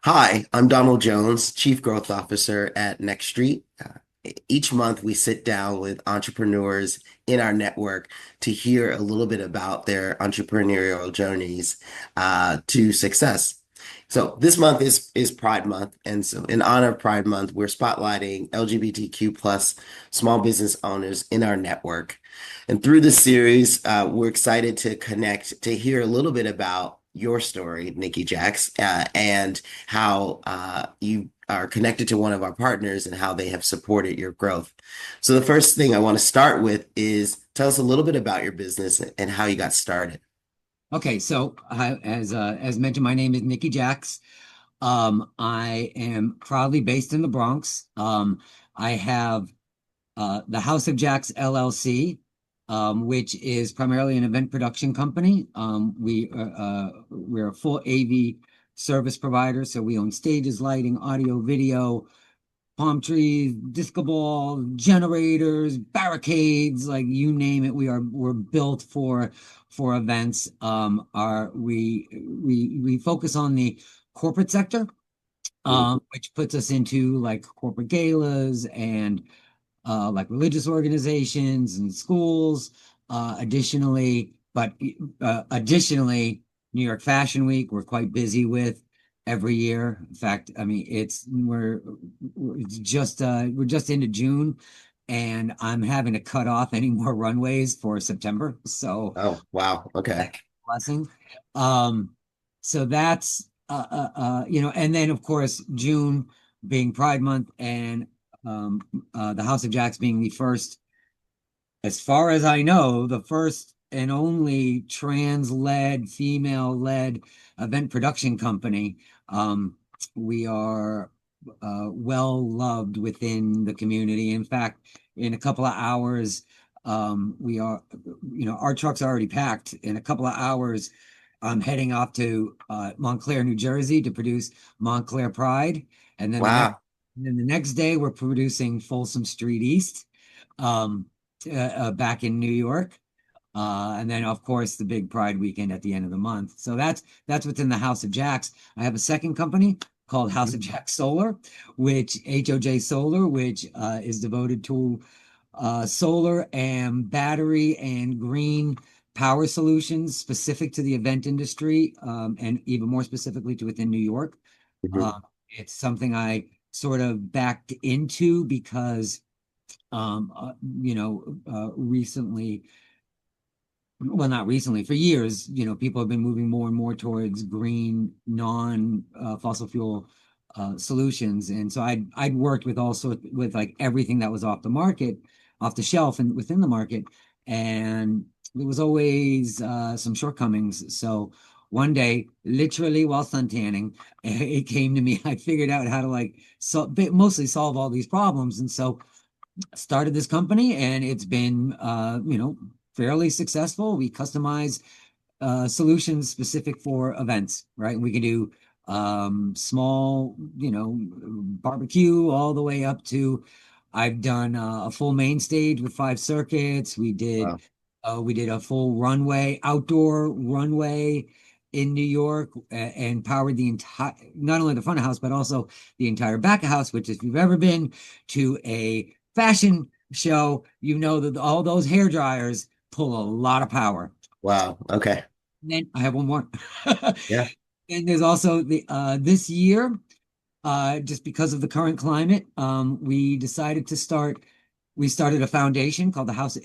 Hi, I'm Donald Jones, Chief Growth Officer at Next Street. Each month, we sit down with entrepreneurs in our network to hear a little bit about their entrepreneurial journeys to success. So this month is Pride Month, and so in honor of Pride Month, we're spotlighting LGBTQ plus small business owners in our network. And through this series, we're excited to connect to hear a little bit about your story, Nikki Jax, and how you are connected to one of our partners and how they have supported your growth. So the first thing I want to start with is tell us a little bit about your business and how you got started. Okay, so as mentioned, my name is Nikki Jax. I am proudly based in the Bronx. I have the House of Jax LLC, which is primarily an event production company. We're a full AV service provider, so we own stages, lighting, audio, video, palm trees, disco ball, generators, barricades, like you name it. We're built for events. Our we focus on the corporate sector, Mm. which puts us into like corporate galas and like religious organizations and schools. Additionally, New York Fashion Week, we're quite busy with every year. In fact, I mean, we're just into June, and I'm having to cut off any more runways for September. So Oh, wow. Okay. that's a blessing. Um, so that's and then of course June being Pride Month and um, the House of Jacks being the first, as far as I know, the first and only trans-led, female-led event production company. We are well loved within the community. In fact, in a couple of hours, we are, our trucks are already packed. In a couple of hours, I'm heading off to Montclair, New Jersey to produce Montclair Pride. And then Wow. the next day, we're producing Folsom Street East. Um, Back in New York. And then, of course, the big Pride weekend at the end of the month. So that's within the House of Jacks. I have a second company called House of Jacks Solar, which HOJ Solar, which is devoted to solar and battery and green power solutions specific to the event industry, and even more specifically to within New York. Mhm. Uh, it's something I sort of backed into because recently, well, not recently, for years, people have been moving more and more towards green, non fossil fuel solutions. And so I'd worked with all sorts with like everything that was off the market, off the shelf and within the market. And there was always some shortcomings. So one day, literally while sun tanning, it came to me. I figured out how to mostly solve all these problems. And so started this company and it's been fairly successful. We customize solutions specific for events, right? And we can do small, barbecue all the way up to I've done a full main stage with 5 circuits. Wow. We did a full runway, outdoor runway in New York, and powered the entire, not only the front of house, but also the entire back of house, which if you've ever been to a fashion show, you know that all those hair dryers pull a lot of power. Wow. Okay. And then I have one more. Yeah. And there's also the this year, just because of the current climate, we started a foundation called the House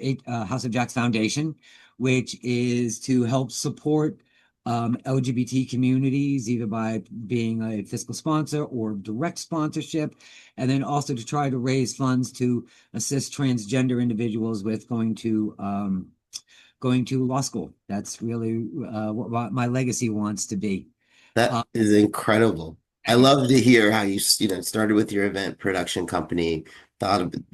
of Jacks Foundation, which is to help support LGBT communities, either by being a fiscal sponsor or direct sponsorship, and then also to try to raise funds to assist transgender individuals with going to law school. That's really what my legacy wants to be. That Uh, is incredible. I Thank you. love to hear how you started with your event production company,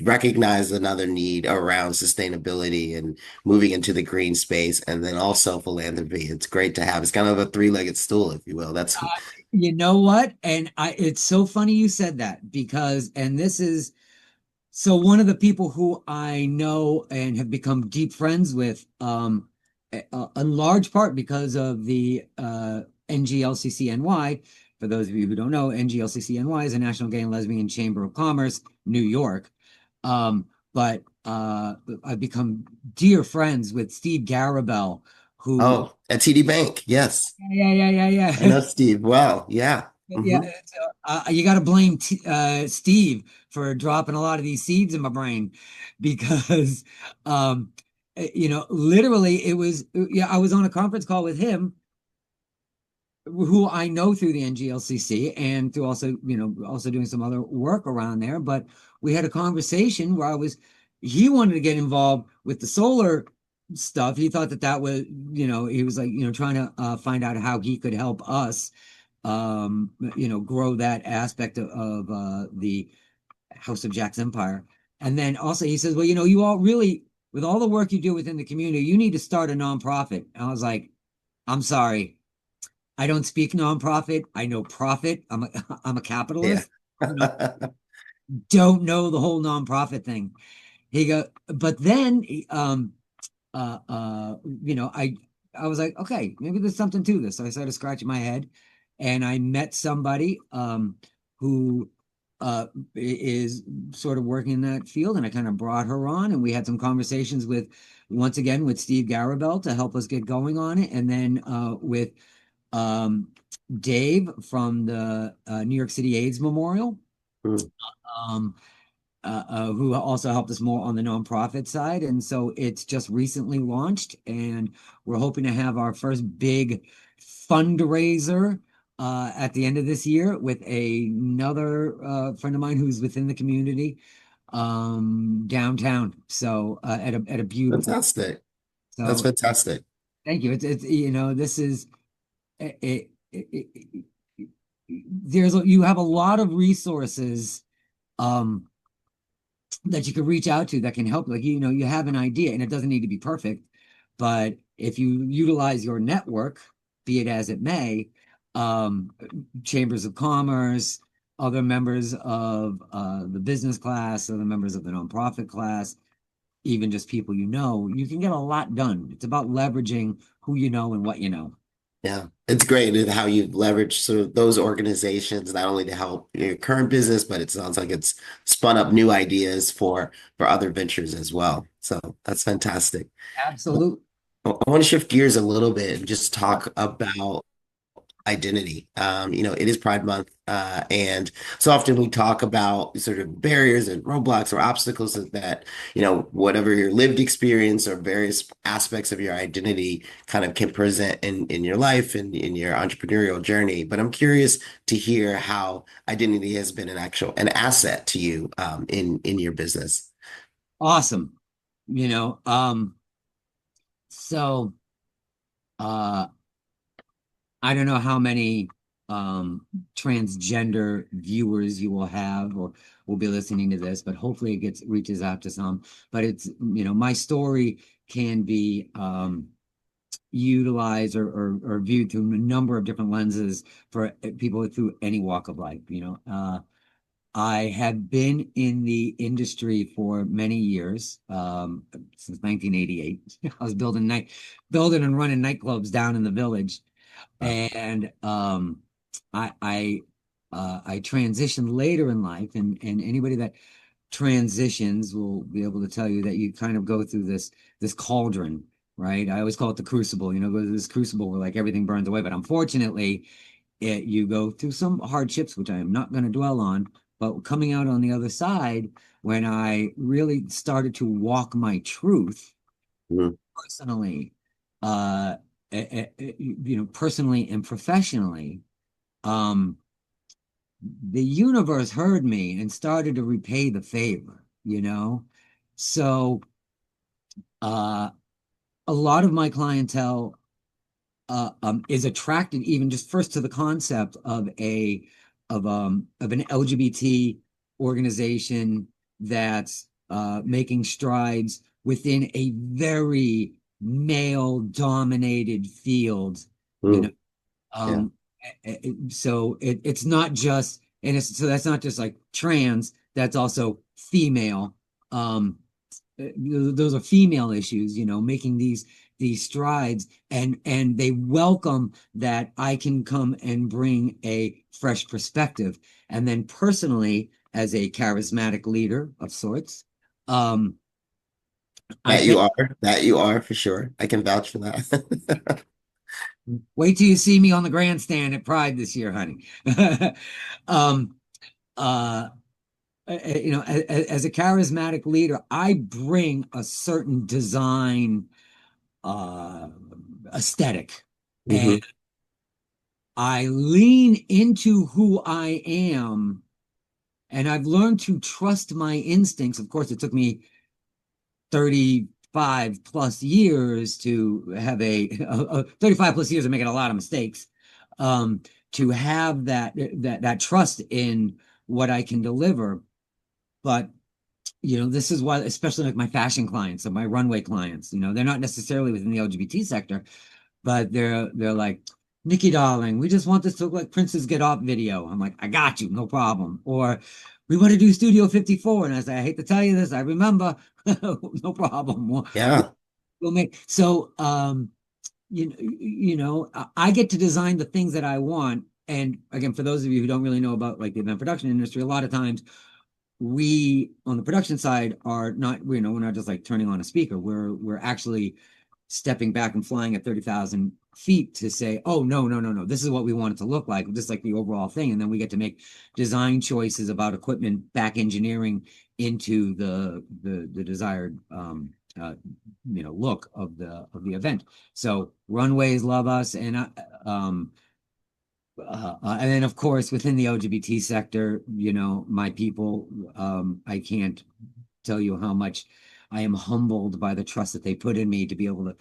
recognized another need around sustainability and moving into the green space, and then also philanthropy. It's great to have. It's kind of a three-legged stool, if you will. That's You know what? It's so funny you said that because, and this is, so one of the people who I know and have become deep friends with, in large part because of the NGLCCNY, for those of you who don't know, NGLCC-NY is a National Gay and Lesbian Chamber of Commerce, New York. But I've become dear friends with Steve Garabell, who, Oh, at TD Bank. Yes. I yeah. know Steve well. Yeah. Yeah, so, you got to blame Steve for dropping a lot of these seeds in my brain because, literally it was, yeah, I was on a conference call with him, who I know through the NGLCC and through also, also doing some other work around there. But we had a conversation where he wanted to get involved with the solar stuff. He thought that was, he was like, trying to find out how he could help us grow that aspect of the House of Jack's empire. And then also he says, well, you all really, with all the work you do within the community, you need to start a nonprofit. And I was like, I'm sorry, I don't speak nonprofit. I know profit. I'm a Yeah. capitalist. Don't know the whole nonprofit thing. He go, but then I was like, okay, maybe there's something to this. So I started scratching my head, and I met somebody who is sort of working in that field, and I kind of brought her on, and we had some conversations once again with Steve Garabell to help us get going on it, and then with um, Dave from the New York City AIDS Memorial. Mm. Um, who also helped us more on the nonprofit side. And so it's just recently launched, and we're hoping to have our first big fundraiser at the end of this year with another friend of mine who's within the community downtown. So at a beautiful. Fantastic. That's So fantastic. thank you. It's this is you have a lot of resources. Um, that you can reach out to that can help. Like, you have an idea and it doesn't need to be perfect, but if you utilize your network, be it as it may, um, chambers of commerce, other members of the business class, other members of the nonprofit class, even just people you can get a lot done. It's about leveraging who you know and what you know. Yeah, it's great how you leverage sort of those organizations not only to help your current business, but it sounds like it's spun up new ideas for other ventures as well. So that's fantastic. Absolutely. I want to shift gears a little bit and just talk about identity. It is Pride Month, and so often we talk about sort of barriers and roadblocks or obstacles that, whatever your lived experience or various aspects of your identity kind of can present in your life and in your entrepreneurial journey. But I'm curious to hear how identity has been an asset to you, in your business. Awesome. You know, so uh I don't know how many transgender viewers you will have or will be listening to this, but hopefully it reaches out to some. But it's, my story can be utilized or viewed through a number of different lenses for people through any walk of life. I have been in the industry for many years, since 1988. I was building and running nightclubs down in the village. And I transitioned later in life, and anybody that transitions will be able to tell you that you kind of go through this cauldron, right? I always call it the crucible. Go through this crucible where like everything burns away. But unfortunately, you go through some hardships, which I am not going to dwell on. But coming out on the other side, when I really started to walk my truth Mhm. personally, uh, personally and professionally, um, the universe heard me and started to repay the favor. So, uh, a lot of my clientele is attracted even just first to the concept of an LGBT organization that's making strides within a very male dominated field, you know. Mm, yeah. Um, so it's not just, and so that's not just like trans, that's also female. Um, those are female issues, making these these strides, and they welcome that I can come and bring a fresh perspective. And then personally, as a charismatic leader of sorts, um, I That you think are, that you are for sure. I can vouch for that. wait till you see me on the grandstand at Pride this year, honey. um, uh, as a charismatic leader, I bring a certain design uh, aesthetic, and Hmm. I lean into who I am, and I've learned to trust my instincts. Of course, it took me 35 plus years to have 35 plus years of making a lot of mistakes, um, to have that trust in what I can deliver. But this is why, especially like my fashion clients and my runway clients, they're not necessarily within the LGBT sector, but they're like, Nikki, darling, we just want this to look like Prince's Get Off video. I'm like, I got you, no problem. Or we want to do Studio 54. And I say, I hate to tell you this, I remember, no problem. Yeah. We'll make so I get to design the things that I want. And again, for those of you who don't really know about like the event production industry, a lot of times we on the production side are not, we're not just like turning on a speaker. We're actually stepping back and flying at 30,000 feet to say, oh, no, no, no, no, this is what we want it to look like, just like the overall thing. And then we get to make design choices about equipment, back engineering into the desired look of the event. So runways love us, and then of course within the LGBT sector, my people, I can't tell you how much I am humbled by the trust that they put in me to be able to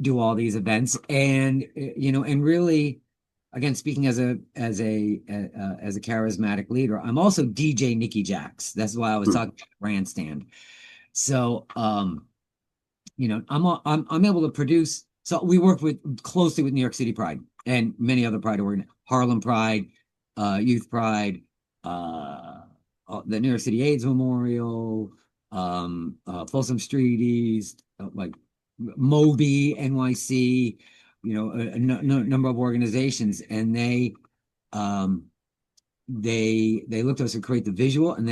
do all these events. And and really, again, speaking as a charismatic leader, I'm also DJ Nikki Jax. That's why I was Hmm. talking about grandstand. So I'm able to produce. So we work with closely with New York City Pride and many other Pride organizations, Harlem Pride, Youth Pride, the New York City AIDS Memorial, Folsom Street East, like Moby, NYC, a number of organizations, and um, they looked at us to create the visual, and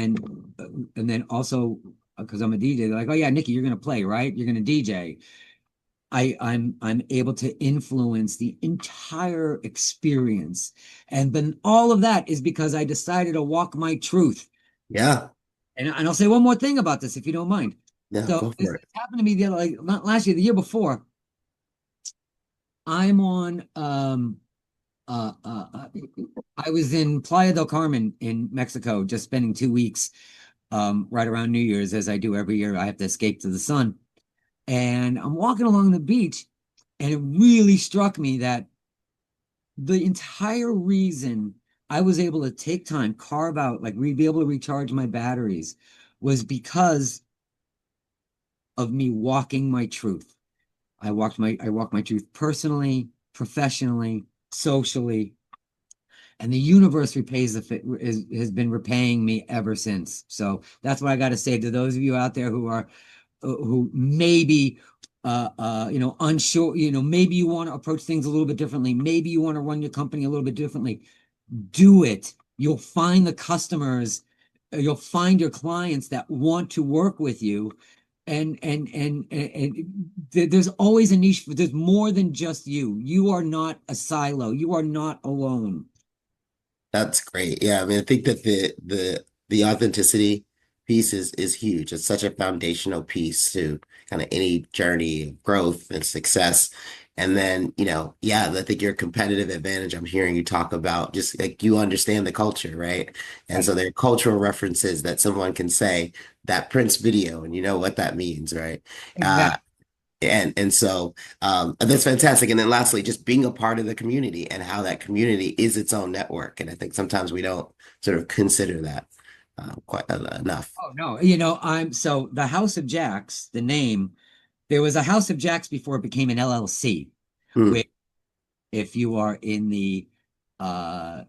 then also because I'm a DJ, they're like, oh yeah, Nikki, you're gonna play, right? You're gonna DJ. I'm able to influence the entire experience. And then all of that is because I decided to walk my truth. Yeah. And I'll say one more thing about this, if you don't mind. Yeah. So Go this for it. happened to me the other, like not last year, the year before. I'm on uh, uh, uh, I was in Playa del Carmen in Mexico, just spending 2 weeks, right around New Year's, as I do every year. I have to escape to the sun. And I'm walking along the beach, and it really struck me that the entire reason I was able to take time, carve out, like be able to recharge my batteries, was because of me walking my truth. I walked my truth personally, professionally, socially, and the universe has been repaying me ever since. So that's what I got to say to those of you out there who maybe unsure, maybe you want to approach things a little bit differently, maybe you want to run your company a little bit differently. Do it. You'll find the customers, you'll find your clients that want to work with you. And there's always a niche. There's more than just you. You are not a silo. You are not alone. That's great. Yeah, I mean, I think that the authenticity piece is huge. It's such a foundational piece to kind of any journey of growth and success. And then, yeah, I think your competitive advantage, I'm hearing you talk about just like you understand the culture, right? And Right. so there are cultural references that someone can say that Prince video, and you know what that means, right? Uh, Exactly. and so that's fantastic. And then lastly, just being a part of the community and how that community is its own network. And I think sometimes we don't sort of consider that quite enough. Oh no, I'm so the House of Jacks, the name, there was a House of Jacks before it became an LLC, Hmm. where if you are in the uh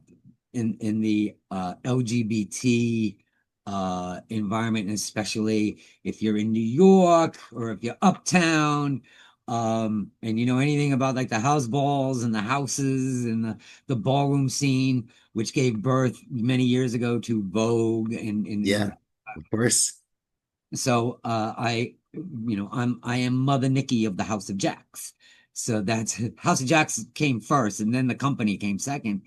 LGBT environment, and especially if you're in New York or if you're uptown, And you know anything about like the house balls and the houses and the ballroom scene, which gave birth many years ago to Vogue Yeah, and of course. so I am Mother Nikki of the House of Jacks. So that's House of Jacks came first and then the company came second.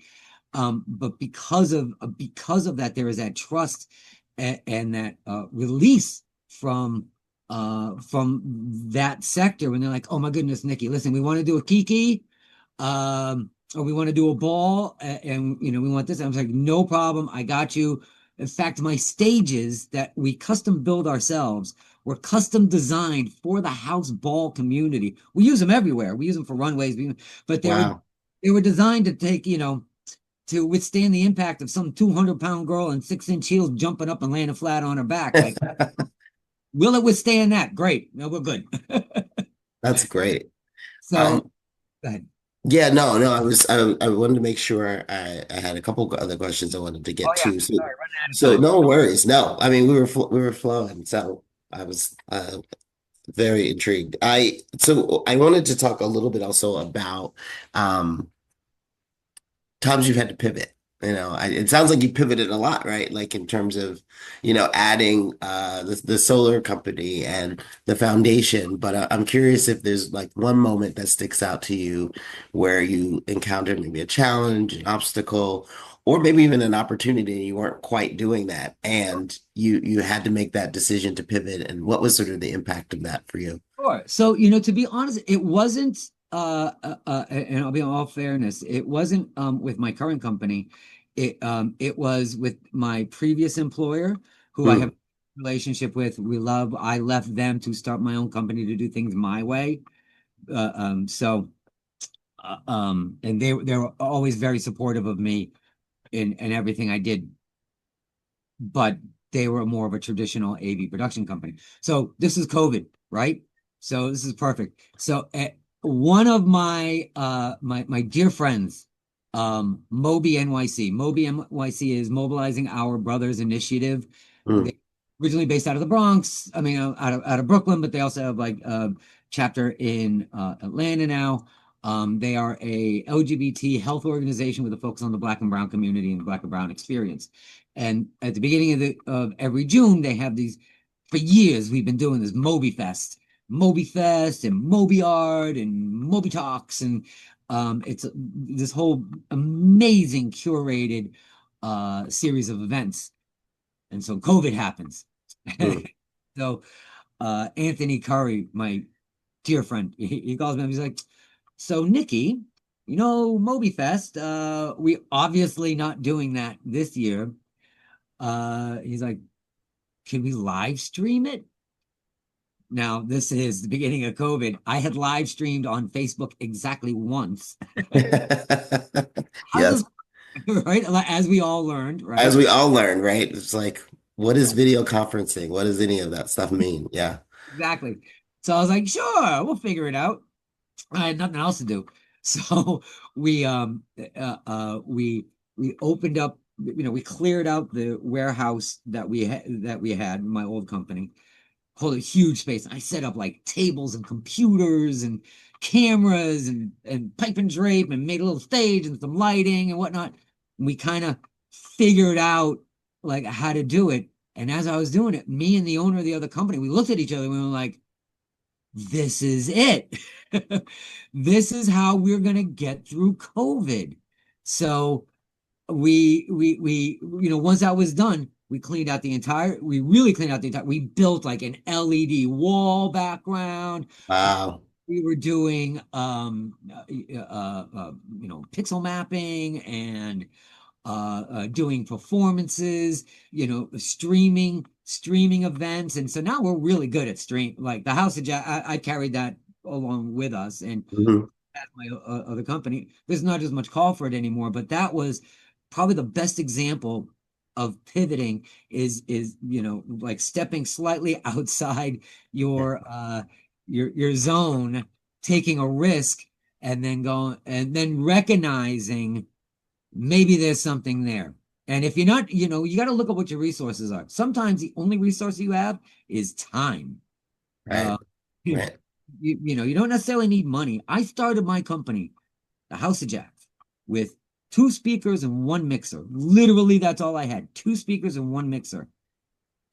But because of that, there is that trust and that release from that sector when they're like, oh my goodness, Nikki, listen, we want to do a Kiki, or we want to do a ball, and you know, we want this. I was like, no problem, I got you. In fact, my stages that we custom build ourselves were custom designed for the house ball community. We use them everywhere. We use them for runways, but Wow. they were designed to take, you know, to withstand the impact of some 200-pound girl in 6-inch heels jumping up and landing flat on her back. Like, will it withstand that? Great. No, we're good. That's great. So, Um, go ahead. yeah, no, I wanted to make sure I had a couple other questions I wanted to Oh get yeah, to. So, sorry, running out of so time. no worries. No, I mean we were flowing. So I was very intrigued. I wanted to talk a little bit also about um times you've had to pivot. It sounds like you pivoted a lot, right? Like in terms of, adding the solar company and the foundation. But I'm curious if there's like one moment that sticks out to you where you encountered maybe a challenge, an obstacle, or maybe even an opportunity and you weren't quite doing that, and you had to make that decision to pivot. And what was sort of the impact of that for you? Sure. So, you know, to be honest, it wasn't and I'll be in all fairness, it wasn't with my current company. It was with my previous employer who I have Hmm. a relationship with. I left them to start my own company to do things my way. And they were always very supportive of me in everything I did, but they were more of a traditional AV production company. So this is COVID, right? So this is perfect. So one of my dear friends, Moby NYC. Moby NYC is Mobilizing Our Brothers Initiative. Hmm. They originally based out of the Bronx. I mean, out of Brooklyn, but they also have like a chapter in Atlanta now. They are a LGBT health organization with a focus on the Black and Brown community and the Black and Brown experience. And at the beginning of every June, they have these. For years, we've been doing this Moby Fest, and Moby Art, and Moby Talks, and it's this whole amazing curated series of events. And so COVID happens. Hmm. So Anthony Curry, my dear friend, he calls me up. He's like, "So Nikki, you know Moby Fest? We obviously not doing that this year." He's like, can we live stream it? Now, this is the beginning of COVID. I had live streamed on Facebook exactly once. How does Yes. this, right? As we all learned, As right? we all learn, right? It's like, what is video conferencing? What does any of that stuff mean? Yeah. Exactly. So I was like, sure, we'll figure it out. I had nothing else to do. So we we opened up, you know, we cleared out the warehouse that we had in my old company, hold a huge space. I set up like tables and computers and cameras and pipe and drape and made a little stage and some lighting and whatnot. And we kind of figured out like how to do it. And as I was doing it, me and the owner of the other company, we looked at each other and we were like, this is it. This is how we're gonna get through COVID. So you know, once that was done, we really cleaned out the entire, we built like an LED wall background. Wow. We were doing you know, pixel mapping and doing performances, you know, streaming events. And so now we're really good at stream. Like the House of Jack, I carried that along with us, and Mhm. at my other company, there's not as much call for it anymore. But that was probably the best example of pivoting, is you know, like stepping slightly outside your zone, taking a risk, and then going and then recognizing maybe there's something there. And if you're not, you know, you got to look at what your resources are. Sometimes the only resource you have is time. Uh, Right. Right. you don't necessarily need money. I started my company, the House of Jacks, with two speakers and one mixer. Literally, that's all I had. Two speakers and one mixer.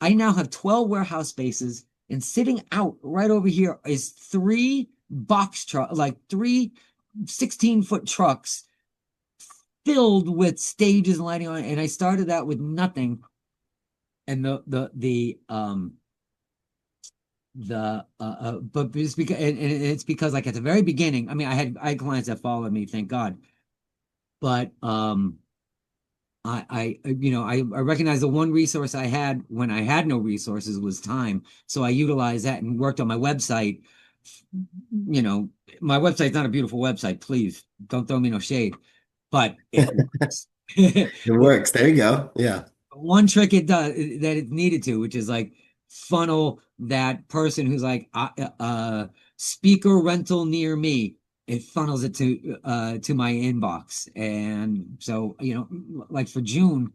I now have 12 warehouse spaces, and sitting out right over here is three box truck, like three 16-foot trucks filled with stages and lighting on it. And I started that with nothing. And but it's because like at the very beginning, I mean, I had clients that followed me, thank God. But I recognize the one resource I had when I had no resources was time. So I utilized that and worked on my website. You know, my website's not a beautiful website. Please don't throw me no shade, but it works. It works. There you go. Yeah. One trick it does that it needed to, which is like funnel that person who's like speaker rental near me. It funnels it to my inbox. And so, like for June,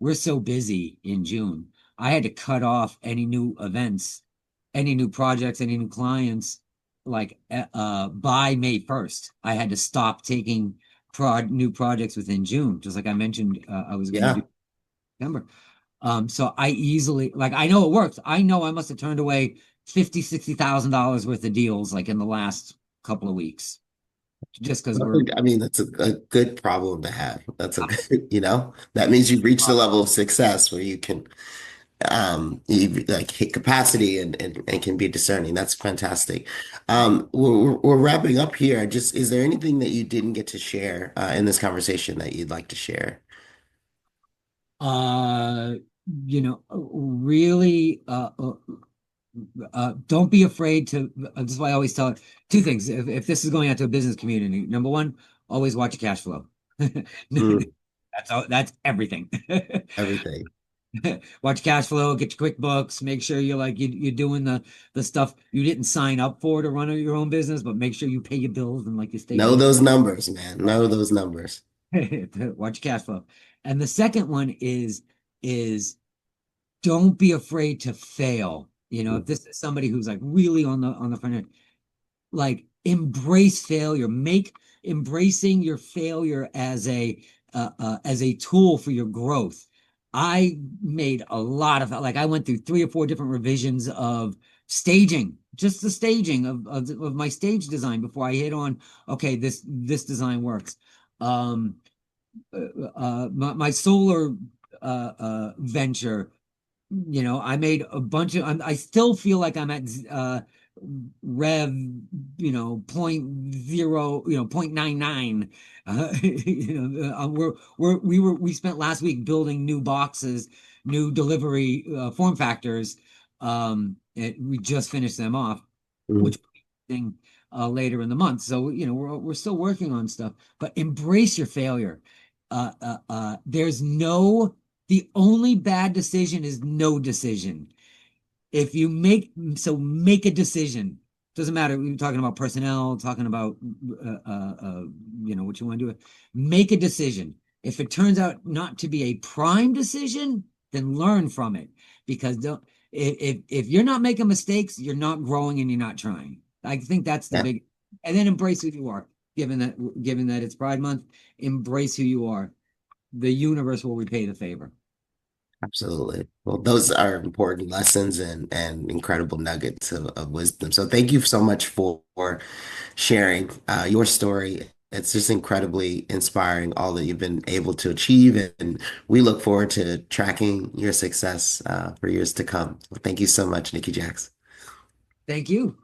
we're so busy in June. I had to cut off any new events, any new projects, any new clients, like by May 1st. I had to stop taking new projects within June, just like I mentioned I was going to do Yeah. September. So I easily like I know it works. I know I must have turned away 50, $60,000 worth of deals like in the last couple of weeks. Just because we're I mean, that's a good problem to have. That's a good, that means you've reached a level of success where you can you like hit capacity and can be discerning. That's fantastic. We're wrapping up here. Just is there anything that you didn't get to share in this conversation that you'd like to share? uh really don't be afraid to this is why I always tell two things. If this is going out to a business community, number one, always watch your cash flow. Mm, That's everything. everything. Watch cash flow, get your QuickBooks, make sure you're doing the stuff you didn't sign up for to run your own business, but make sure you pay your bills and like your Know statement. those numbers, man. Know those numbers. Watch your cash flow. And the second one is don't be afraid to fail. If this is somebody who's like really on the front end, like embrace failure, make embracing your failure as a tool for your growth. I made a lot of like I went through three or four different revisions of staging, just the staging of my stage design before I hit on okay, this design works. Um, my solar venture, I made a bunch of I still feel like I'm at rev, point zero, point 0.99. We spent last week building new boxes, new delivery form factors. We just finished them off, Mm, which thing later in the month. So, we're still working on stuff, but embrace your failure. There's no The only bad decision is no decision. If you make a decision. Doesn't matter. We're talking about personnel, talking about what you want to do. Make a decision. If it turns out not to be a prime decision, then learn from it. Because don't if you're not making mistakes, you're not growing and you're not trying. I think that's the yeah. big. And then embrace who you are. Given that it's Pride Month, embrace who you are. The universe will repay the favor. Absolutely. Well, those are important lessons and incredible nuggets of wisdom. So thank you so much for sharing your story. It's just incredibly inspiring, all that you've been able to achieve, and we look forward to tracking your success for years to come. Well, thank you so much, Nikki Jax. Thank you.